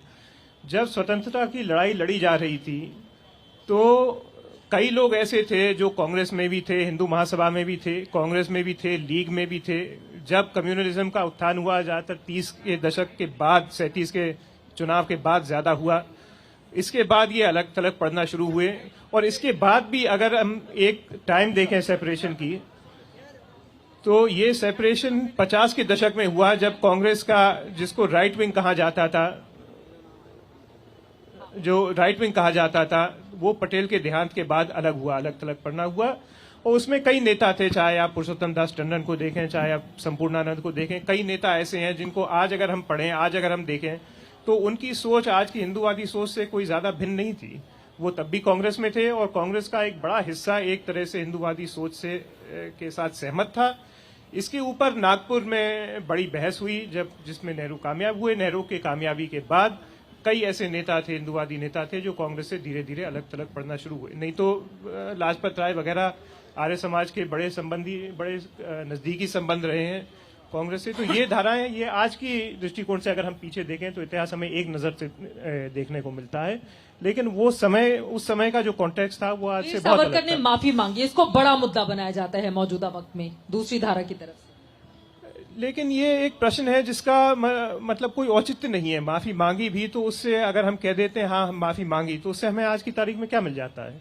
जब स्वतंत्रता की लड़ाई लड़ी जा रही थी तो कई लोग ऐसे थे जो कांग्रेस में भी थे, हिंदू महासभा में भी थे, कांग्रेस में भी थे, लीग में भी थे। जब कम्युनलिज्म का उत्थान हुआ, ज़्यादातर 30 के दशक के बाद, 37 के चुनाव के बाद ज्यादा हुआ, इसके बाद ये अलग थलग पड़ना शुरू हुए। और इसके बाद भी अगर हम एक टाइम देखें सेपरेशन की, तो ये सेपरेशन 50 के दशक में हुआ, जब कांग्रेस का, जिसको राइट विंग कहा जाता था, वो पटेल के देहांत के बाद अलग हुआ, अलग थलग पड़ना हुआ। और उसमें कई नेता थे, चाहे आप पुरुषोत्तम दास टंडन को देखें, चाहे आप संपूर्णानंद को देखें, कई नेता ऐसे हैं जिनको आज अगर हम पढ़ें, आज अगर हम देखें, तो उनकी सोच आज की हिंदूवादी सोच से कोई ज्यादा भिन्न नहीं थी। वो तब भी कांग्रेस में थे और कांग्रेस का एक बड़ा हिस्सा एक तरह से हिंदूवादी सोच से के साथ सहमत था। इसके ऊपर नागपुर में बड़ी बहस हुई जिसमें नेहरू कामयाब हुए। नेहरू के कामयाबी के बाद कई ऐसे नेता थे, हिंदुवादी नेता थे, जो कांग्रेस से धीरे धीरे अलग थलग पड़ना शुरू हुए। नहीं तो लाजपत राय वगैरह आर्य समाज के बड़े नजदीकी संबंध रहे हैं कांग्रेस से। तो ये धाराएं, ये आज की दृष्टिकोण से अगर हम पीछे देखें तो इतिहास हमें एक नजर से देखने को मिलता है, लेकिन वो समय, उस समय का जो कॉन्टेक्स्ट था वो आज से बहुत अलग था। सावरकर ने माफी मांगी, इसको बड़ा मुद्दा बनाया जाता है मौजूदा वक्त में दूसरी धारा की तरफ। लेकिन ये एक प्रश्न है जिसका मतलब कोई औचित्य नहीं है। माफी मांगी भी तो उससे अगर हम कह देते हैं हाँ हम माफी मांगी, तो उससे हमें आज की तारीख में क्या मिल जाता है?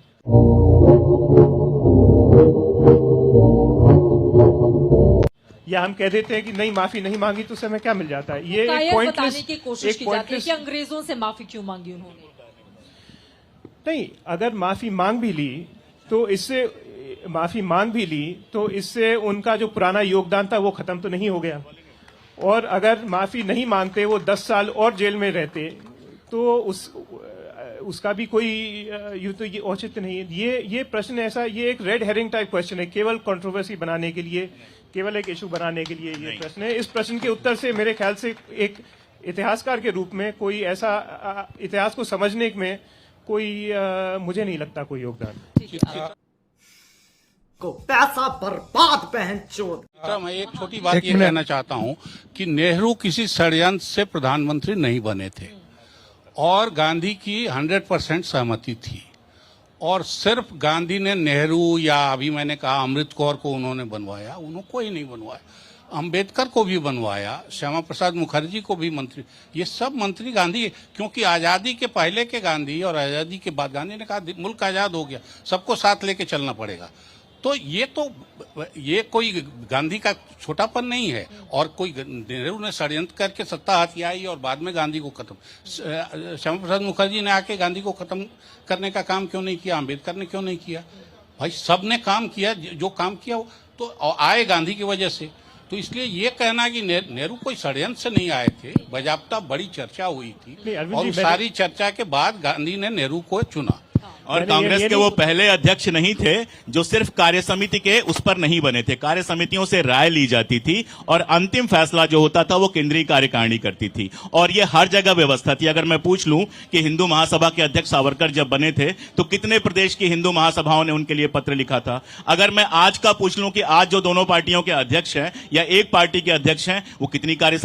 या हम कह देते हैं कि नहीं माफी नहीं मांगी, तो उससे हमें क्या मिल जाता है? ये एक पॉइंटलेस, बताने की कोशिश की जाती है कि अंग्रेजों से माफी क्यों मांगी उन्होंने। नहीं, अगर माफी मांग भी ली तो इससे उनका जो पुराना योगदान था वो खत्म तो नहीं हो गया। और अगर माफी नहीं मांगते, वो 10 साल और जेल में रहते, तो उसका भी कोई ये औचित्य नहीं है। ये प्रश्न ऐसा, ये एक रेड हेरिंग टाइप क्वेश्चन है, केवल कंट्रोवर्सी बनाने के लिए, केवल एक इशू बनाने के लिए ये प्रश्न है। इस प्रश्न के उत्तर से मेरे ख्याल से एक इतिहासकार के रूप में कोई ऐसा इतिहास को समझने में कोई मुझे नहीं लगता कोई योगदान। को पैसा बर्बाद पहन चोद। मैं एक छोटी बात ये कहना चाहता हूँ कि नेहरू किसी षड्यंत्र से प्रधानमंत्री नहीं बने थे और गांधी की 100% सहमति थी, और सिर्फ गांधी ने नेहरू या अभी मैंने कहा अमृत कौर को उन्होंने बनवाया, उन्होंने कोई नहीं बनवाया। अंबेडकर को भी बनवाया, श्यामा प्रसाद मुखर्जी को भी मंत्री, ये सब मंत्री गांधी, क्योंकि आजादी के पहले के गांधी और आजादी के बाद गांधी ने कहा मुल्क आजाद हो गया, सबको साथ लेके चलना पड़ेगा। तो ये कोई गांधी का छोटापन नहीं है, और कोई नेहरू ने षड्यंत्र करके सत्ता हथियाई और बाद में गांधी को खत्म, श्यामा प्रसाद मुखर्जी ने आके गांधी को खत्म करने का काम क्यों नहीं किया, अंबेडकर ने क्यों नहीं किया? भाई सबने काम किया, जो काम किया तो आए गांधी की वजह से। तो इसलिए ये कहना कि नेहरू कोई षड्यंत्र से नहीं आए थे, बाजाबता बड़ी चर्चा हुई थी और उस सारी चर्चा के बाद गांधी ने नेहरू को चुना। और कांग्रेस के वो पहले अध्यक्ष नहीं थे जो सिर्फ कार्य समिति के उस पर नहीं बने थे, कार्य समितियों से राय ली जाती थी और अंतिम फैसला जो होता था वो केंद्रीय कार्यकारिणी करती थी, और ये हर जगह व्यवस्था थी। अगर मैं पूछ लूं कि हिंदू महासभा के अध्यक्ष सावरकर जब बने थे तो कितने प्रदेश की हिंदू महासभाओं ने उनके लिए पत्र लिखा था? अगर मैं आज का पूछ लूं कि आज जो दोनों पार्टियों के अध्यक्ष हैं या एक पार्टी के अध्यक्ष हैं, वो कितनी कार्य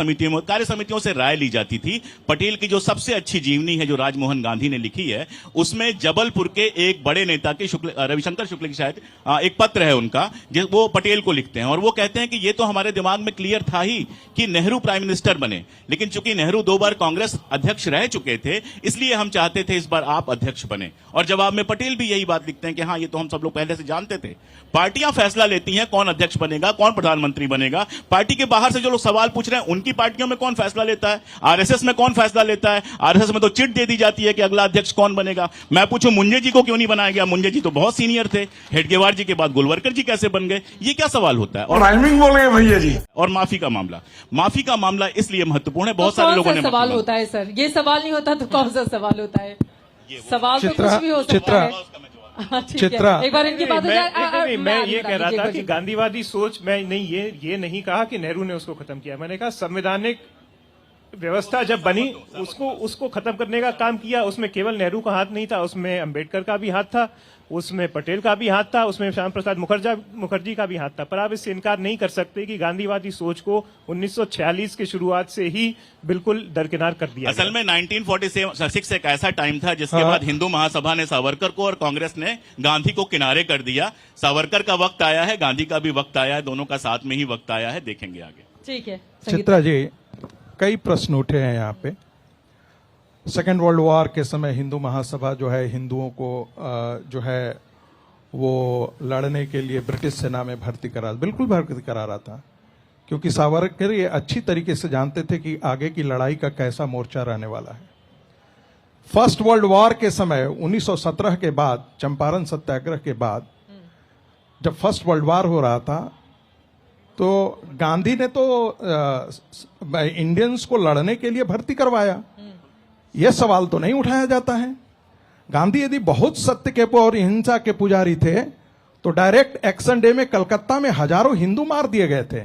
समितियों से राय ली जाती थी। पटेल की जो सबसे अच्छी जीवनी है जो राजमोहन गांधी ने लिखी है, उसमें जबलपुर के एक बड़े नेता के रविशंकर शुक्ल की शायद एक पत्र है उनका, वो पटेल को लिखते हैं और वो कहते हैं कि ये तो हमारे दिमाग में क्लियर था ही कि नेहरू प्राइम मिनिस्टर बने, लेकिन चूंकि नेहरू 2 बार कांग्रेस अध्यक्ष रह चुके थे इसलिए हम चाहते थे इस बार आप अध्यक्ष बने। और जवाब में पटेल भी यही बात लिखते हैं कि हाँ ये तो हम सब लोग पहले से जानते थे। पार्टियां फैसला लेती हैं कौन अध्यक्ष बनेगा, कौन प्रधानमंत्री बनेगा। पार्टी के बाहर से जो लोग सवाल पूछ रहे हैं उनकी पार्टियों में कौन फैसला लेता है? आरएसएस में कौन फैसला लेता है? आरएसएस में तो चिट दे दी जाती है कि अगला अध्यक्ष कौन बनेगा। मैं पूछूं मुंजे जी को क्यों नहीं बनाया गया? मुंजे जी तो बहुत सीनियर थे, हेडगेवार जी के बाद गोलवरकर जी कैसे बन गए? ये क्या सवाल होता है? और टाइमिंग बोल गए भैया जी। और माफी का मामला इसलिए महत्वपूर्ण है, बहुत सारे लोगों ने सवाल होता है सर, ये सवाल नहीं होता तो कौन सा सवाल होता है? सवाल तो कुछ भी हो सकता है। चित्रा, एक बार इनकी बात हो जाए। मैं ये कह रहा था कि गांधीवादी सोच, मैं नहीं ये नहीं कहा कि नेहरू ने उसको खत्म किया। मैंने कहा संवैधानिक व्यवस्था जब बनी उसको खत्म करने का काम किया। उसमें केवल नेहरू का हाथ नहीं था, उसमें अंबेडकर का भी हाथ था, उसमें पटेल का भी हाथ था, उसमें श्यामा प्रसाद मुखर्जी का भी हाथ था। पर आप इससे इनकार नहीं कर सकते कि गांधीवादी सोच को 1946 के शुरुआत से ही बिल्कुल दरकिनार कर दिया। असल में 1946 एक ऐसा टाइम था जिसके बाद हिंदू महासभा ने सावरकर को और कांग्रेस ने गांधी को किनारे कर दिया। सावरकर का वक्त आया है, गांधी का भी वक्त आया है, दोनों का साथ में ही वक्त आया है, देखेंगे आगे। ठीक है चित्रा जी, कई प्रश्न उठे हैं यहाँ पे। सेकेंड वर्ल्ड वॉर के समय हिंदू महासभा जो है हिंदुओं को जो है वो लड़ने के लिए ब्रिटिश सेना में भर्ती करा रहा था, क्योंकि सावरकर ये अच्छी तरीके से जानते थे कि आगे की लड़ाई का कैसा मोर्चा रहने वाला है। फर्स्ट वर्ल्ड वॉर के समय 1917 के बाद, चंपारण सत्याग्रह के बाद, जब फर्स्ट वर्ल्ड वॉर हो रहा था तो गांधी ने तो इंडियंस को लड़ने के लिए भर्ती करवाया। यह सवाल तो नहीं उठाया जाता है। गांधी यदि बहुत सत्य के और हिंसा के पुजारी थे तो डायरेक्ट एक्शन डे में कलकत्ता में हजारों हिंदू मार दिए गए थे।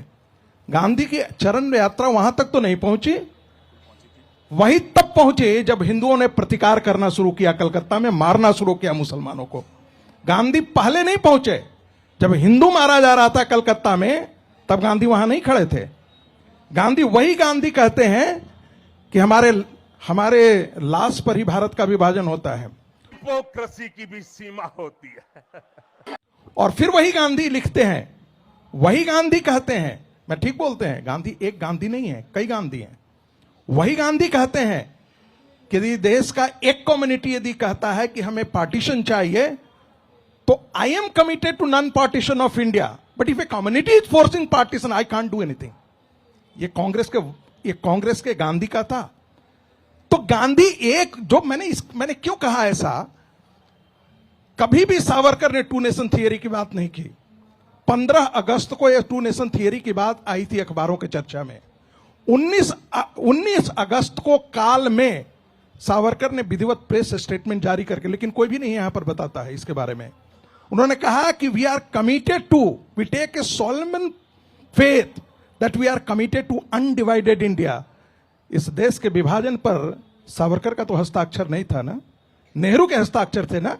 गांधी की चरण यात्रा वहां तक तो नहीं पहुंची, वही तब पहुंचे जब हिंदुओं ने प्रतिकार करना शुरू किया, कलकत्ता में मारना शुरू किया मुसलमानों को। गांधी पहले नहीं पहुंचे। जब हिंदू मारा जा रहा था कलकत्ता में, तब गांधी वहां नहीं खड़े थे। गांधी वही गांधी कहते हैं कि हमारे लाश पर ही भारत का विभाजन होता है। हिपोक्रेसी की भी सीमा होती है। और फिर वही गांधी लिखते हैं, वही गांधी कहते हैं, मैं ठीक बोलते हैं, गांधी एक गांधी नहीं है, कई गांधी हैं। वही गांधी कहते हैं कि यदि देश का एक कम्युनिटी यदि कहता है कि हमें पार्टीशन चाहिए, तो I am committed to non partition of India, but if a community is forcing partition I can't do anything. ये कांग्रेस के गांधी का था। तो गांधी एक जो मैंने क्यों कहा ऐसा, कभी भी सावरकर ने टू नेशन थियरी की बात नहीं की। 15 अगस्त को यह टू नेशन थियरी की बात आई थी अखबारों के चर्चा में। 19 अगस्त को काल में सावरकर ने विधिवत प्रेस स्टेटमेंट जारी करके, लेकिन कोई भी नहीं यहां पर बताता है इसके बारे में, उन्होंने कहा कि we are committed to, we take a solemn faith that we are committed to undivided India. इस देश के विभाजन पर सावरकर का तो हस्ताक्षर नहीं था ना, नेहरू के हस्ताक्षर थे ना,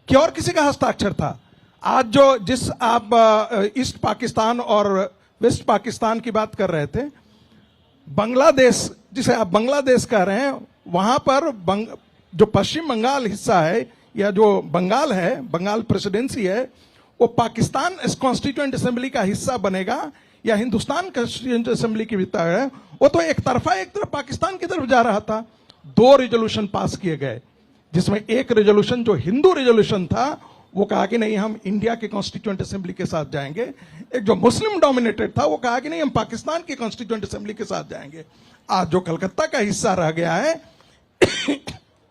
कि और किसी का हस्ताक्षर था? आज जिस आप ईस्ट पाकिस्तान और वेस्ट पाकिस्तान की बात कर रहे थे, बांग्लादेश जिसे आप बांग्लादेश कह रहे हैं, वहां पर जो पश्चिम बंगाल हिस्सा है या जो बंगाल है, बंगाल प्रेसिडेंसी है, वो पाकिस्तान कॉन्स्टिट्यूएंट असेंबली का हिस्सा बनेगा या हिंदुस्तान कॉन्स्टिट्यूएंट असेंबली की भीतर है, वो तो एक तरफ पाकिस्तान की तरफ जा रहा था। 2 रेजोल्यूशन पास किए गए, जिसमें एक रेजोल्यूशन जो हिंदू रेजोल्यूशन था वो कहा कि नहीं हम इंडिया के कॉन्स्टिट्यूएंट असेंबली के साथ जाएंगे। एक जो मुस्लिम डोमिनेटेड था वो कहा कि नहीं हम पाकिस्तान की कॉन्स्टिट्यूएंट असेंबली के साथ जाएंगे। आज जो कलकत्ता का हिस्सा रह गया है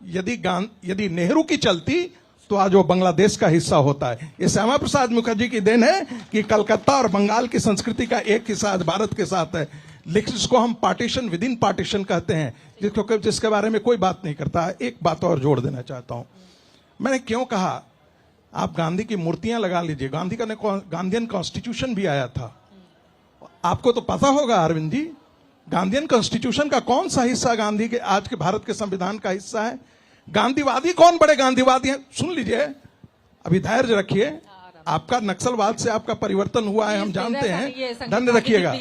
यदि नेहरू की चलती तो आज वो बांग्लादेश का हिस्सा होता है। ये श्यामा प्रसाद मुखर्जी की देन है कि कलकत्ता और बंगाल की संस्कृति का एक हिस्सा आज भारत के साथ है, लेकिन इसको हम पार्टीशन विद इन पार्टीशन कहते हैं, जिसके बारे में कोई बात नहीं करता। एक बात और जोड़ देना चाहता हूं, मैंने क्यों कहा आप गांधी की मूर्तियां लगा लीजिए, गांधी का गांधीयन कॉन्स्टिट्यूशन भी आया था, आपको तो पता होगा अरविंद जी, गांधीयन कॉन्स्टिट्यूशन का कौन सा हिस्सा गांधी के आज के भारत के संविधान का हिस्सा है? गांधीवादी कौन बड़े गांधीवादी हैं? सुन लीजिए, अभी धैर्य रखिए, आपका नक्सलवाद से आपका परिवर्तन हुआ है, हम जानते हैं, धन्य रखिएगा।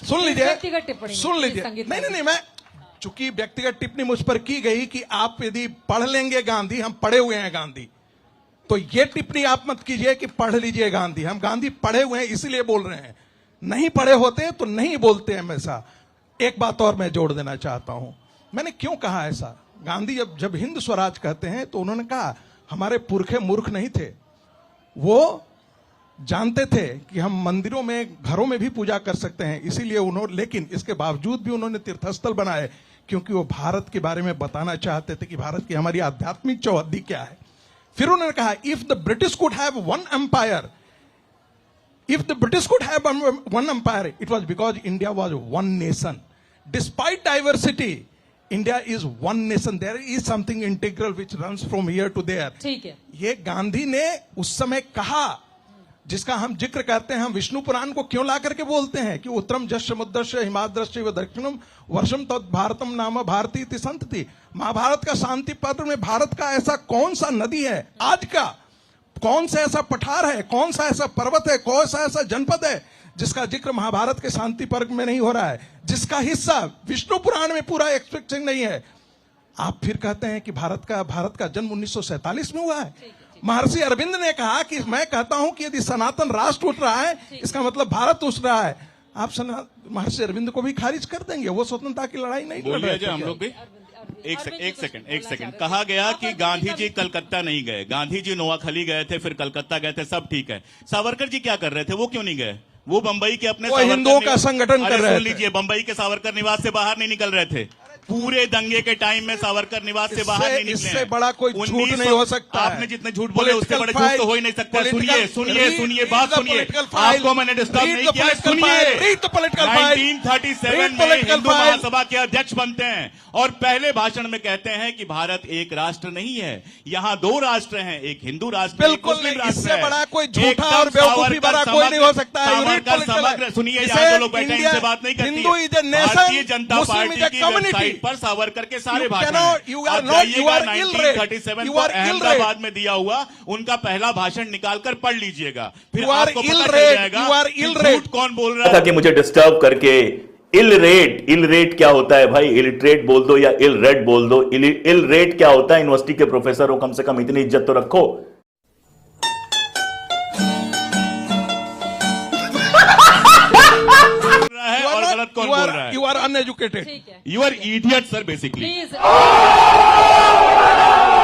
सुन लीजिए, नहीं, मैं चूंकि व्यक्तिगत टिप्पणी मुझ पर की गई कि आप यदि पढ़ लेंगे गांधी, हम पढ़े हुए हैं गांधी, तो ये टिप्पणी आप मत कीजिए कि पढ़ लीजिए गांधी। हम गांधी पढ़े हुए हैं इसीलिए बोल रहे हैं, नहीं पढ़े होते तो नहीं बोलते हमेशा। एक बात और मैं जोड़ देना चाहता हूं, मैंने क्यों कहा ऐसा। गांधी जब हिंद स्वराज कहते हैं तो उन्होंने कहा हमारे पुरखे मूर्ख नहीं थे, वो जानते थे कि हम मंदिरों में घरों में भी पूजा कर सकते हैं, इसीलिए उन्होंने, लेकिन इसके बावजूद भी उन्होंने तीर्थस्थल बनाए, क्योंकि वो भारत के बारे में बताना चाहते थे कि भारत की हमारी आध्यात्मिक चौहद्दी क्या है। फिर उन्होंने कहा if the British could have won empire, if the British could have won empire, it was because India was one nation. Despite diversity, India is one nation, there is something integral which runs from here to there. ठीक है, ये गांधी ने उस समय कहा, जिसका हम जिक्र करते हैं। हम विष्णु पुराण को क्यों ला करके बोलते हैं कि उत्तरम जश समुद्रश्य हिमाद्रश्य व दक्षिणम वर्षम तत् भारतम नाम भारती इति संतति। महाभारत का शांति पर्व में भारत का ऐसा कौन सा नदी है आज का, कौन सा ऐसा पठार है, कौन सा ऐसा पर्वत है, कौन सा ऐसा जनपद है जिसका जिक्र महाभारत के शांति पर्व में नहीं हो रहा है, जिसका हिस्सा विष्णु पुराण में पूरा एक्सपेक्टिंग नहीं है। आप फिर कहते हैं कि भारत का जन्म 1947 में हुआ है। महर्षि अरविंद ने कहा कि मैं कहता हूं कि यदि सनातन राष्ट्र उठ रहा है, इसका मतलब भारत उठ रहा है। आप महर्षि अरविंद को भी खारिज कर देंगे, वो स्वतंत्रता की लड़ाई नहीं लड़ रहे थे। हम लोग भी एक सेकंड कहा गया कि गांधी जी कलकत्ता नहीं गए, गांधी जी नोआखली गए थे, फिर कलकत्ता गए थे, सब ठीक है। सावरकर जी क्या कर रहे थे, वो क्यों नहीं गए? वो बंबई के अपने हिंदुओं का संगठन कर रहे थे। लीजिए, बंबई के सावरकर निवास से बाहर नहीं निकल रहे थे, पूरे दंगे के टाइम में सावरकर निवास से बाहर नहीं निकले इससे हैं। बड़ा कोई झूठ 1900 नहीं हो सकता है। आपने जितने झूठ बोले उससे बड़े झूठ तो हो ही नहीं सकता। Political- सुनिए बात read the सुनिए। political file. आपको मैंने डिस्टर्ब Read नहीं the किया, political सुनिए। file. Read the political file. 1937 Read में political हिंदू file. महासभा के अध्यक्ष बनते हैं और पहले भाषण में कहते हैं कि भारत एक राष्ट्र नहीं है, यहाँ दो राष्ट्र हैं, एक हिंदू राष्ट्र है, एक बिल्कुल मुस्लिम नहीं, राष्ट्र इससे है। बड़ा कोई झूठा एकदम और बेवकूफी सावरकर भरा कोई नहीं हो सकता है। You read सावरकर political समग्र file. सुनिए, इसे यहाँ जो लोग बैठे हैं India- इनसे बात नहीं करती Hindu is a है। nation, Bharatiya Janata Muslim is party a की community. वेबसाइट पर सावरकर के सारे You भाषण cannot- हैं। you are आप not- you जाइएगा are ill-read. 1937 You को are ill-read. अहमदाबाद में दिया हुआ उनका पहला भाषण निकालकर पढ़ लीजिएगा, फिर You are आपको पता चल ill-read. जाएगा You are कि ill-read. झूठ कौन बोल रहा है। था कि मुझे डिस्टर्ब करके इल रेट क्या होता है भाई? इलिटरेट बोल दो या इल रेड बोल दो। इल रेट क्या होता है? यूनिवर्सिटी के प्रोफेसर हो, कम से कम इतनी इज्जत तो रखो। है और गलत कौन बोल रहा है? You are uneducated. ठीक है, you are idiot sir basically. Please